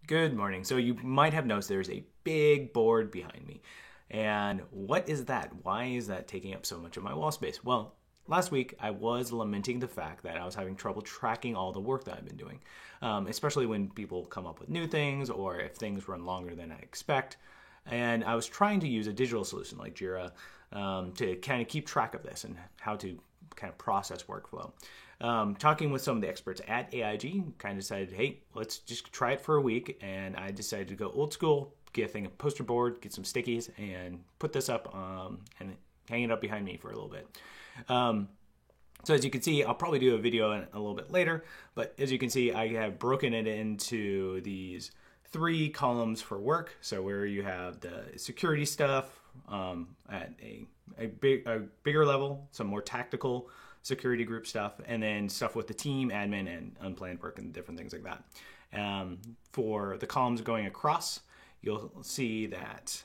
Good morning. So you might have noticed there's a big board behind me. And what is that? Why is that taking up so much of my wall space? Well, last week I was lamenting the fact that I was having trouble tracking all the work that I've been doing, especially when people come up with new things or if things run longer than I expect. And I was trying to use a digital solution like Jira to kind of keep track of this and how to kind of process workflow. Talking with some of the experts at AIG, kind of decided, hey, let's just try it for a week. And I decided to go old school, get a thing, a poster board, get some stickies, and put this up and hang it up behind me for a little bit. So as you can see, I'll probably do a video a little bit later, but as you can see, I have broken it into these 3 columns for work. So where you have the security stuff at a bigger level, some more tactical security group stuff, and then stuff with the team, admin, and unplanned work and different things like that. For the columns going across, you'll see that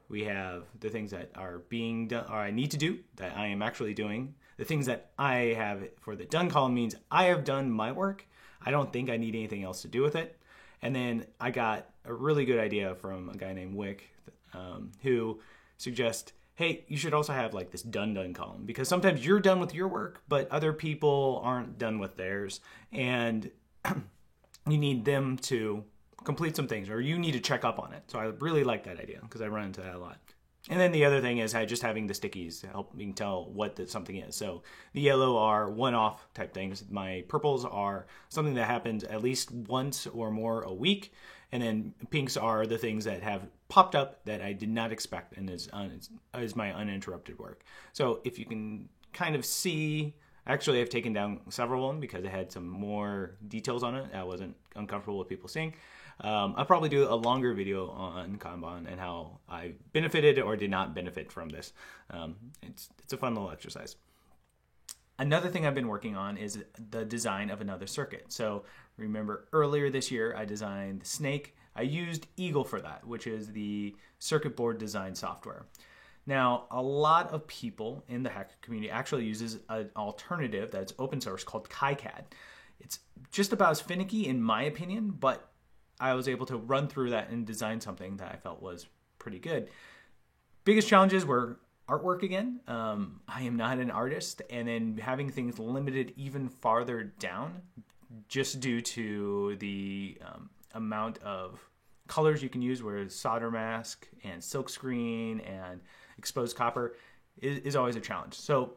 we have the things that are being done, or I need to do, that I am actually doing. The things that I have for the done column means I have done my work. I don't think I need anything else to do with it. And then I got a really good idea from a guy named Wick who suggests, hey, you should also have like this done column, because sometimes you're done with your work, but other people aren't done with theirs, and you need them to complete some things, or you need to check up on it. So I really like that idea because I run into that a lot. And then the other thing is just having the stickies to help me tell what something is. So the yellow are one-off type things. My purples are something that happens at least once or more a week. And then pinks are the things that have popped up that I did not expect and is my uninterrupted work. So if you can kind of see, actually I've taken down several of them because it had some more details on it I wasn't uncomfortable with people seeing. I'll probably do a longer video on Kanban and how I benefited or did not benefit from this. It's a fun little exercise. Another thing I've been working on is the design of another circuit. So remember earlier this year, I designed the Snake. I used Eagle for that, which is the circuit board design software. Now, a lot of people in the hacker community actually uses an alternative that's open source called KiCad. It's just about as finicky in my opinion, but I was able to run through that and design something that I felt was pretty good. Biggest challenges were artwork again. I am not an artist, and then having things limited even farther down just due to the amount of colors you can use, where solder mask and silkscreen and exposed copper is always a challenge. So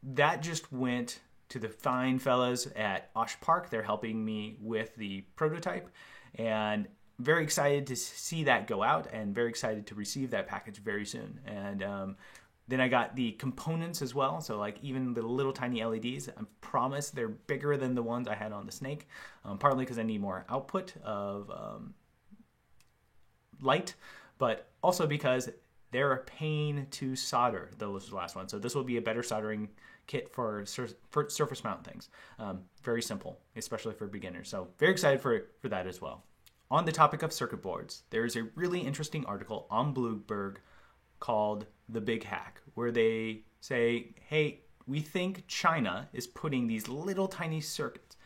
that just went to the fine fellas at Osh Park. They're helping me with the prototype, and very excited to see that go out and very excited to receive that package very soon. And then I got the components as well. So like even the little tiny LEDs, I promise they're bigger than the ones I had on the Snake, partly because I need more output of light, but also because they're a pain to solder, those last ones. So this will be a better soldering kit for surface mount things. Very simple, especially for beginners. So very excited for that as well. On the topic of circuit boards, there is a really interesting article on Bloomberg called The Big Hack, where they say, hey, we think China is putting these little tiny circuits,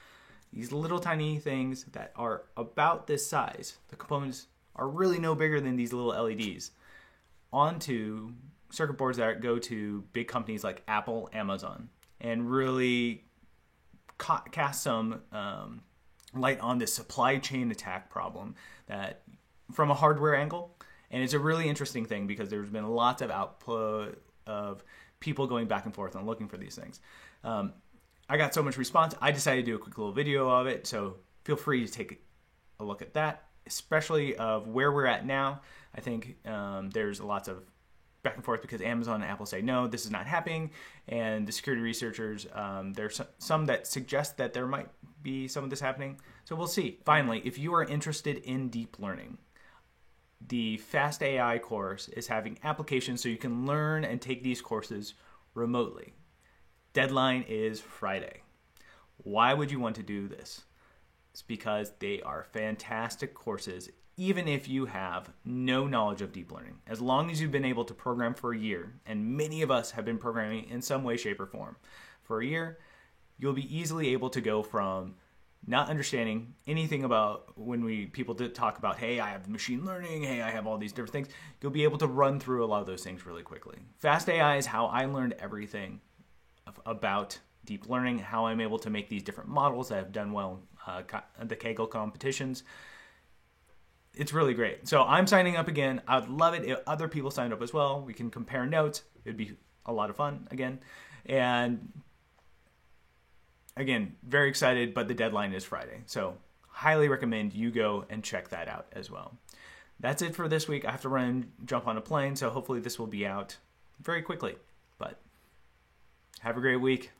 these little tiny things that are about this size, the components are really no bigger than these little LEDs, onto circuit boards that go to big companies like Apple, Amazon, and really cast some light on this supply chain attack problem that from a hardware angle. And it's a really interesting thing because there's been lots of output of people going back and forth and looking for these things. I got so much response, I decided to do a quick little video of it. So feel free to take a look at that, especially of where we're at now. I think there's lots of back and forth because Amazon and Apple say, no, this is not happening. And the security researchers, there's some that suggest that there might be some of this happening. So we'll see. Finally, if you are interested in deep learning, the Fast AI course is having applications so you can learn and take these courses remotely. Deadline is Friday. Why would you want to do this? It's because they are fantastic courses, even if you have no knowledge of deep learning. As long as you've been able to program for a year, and many of us have been programming in some way, shape, or form for a year, you'll be easily able to go from not understanding anything about when people talk about, hey, I have machine learning, hey, I have all these different things, you'll be able to run through a lot of those things really quickly. Fast AI is how I learned everything about deep learning, how I'm able to make these different models that have done well in the Kaggle competitions. It's really great. So I'm signing up again. I would love it if other people signed up as well. We can compare notes. It'd be a lot of fun again. And again, very excited, but the deadline is Friday. So highly recommend you go and check that out as well. That's it for this week. I have to run and jump on a plane, so hopefully this will be out very quickly. But have a great week.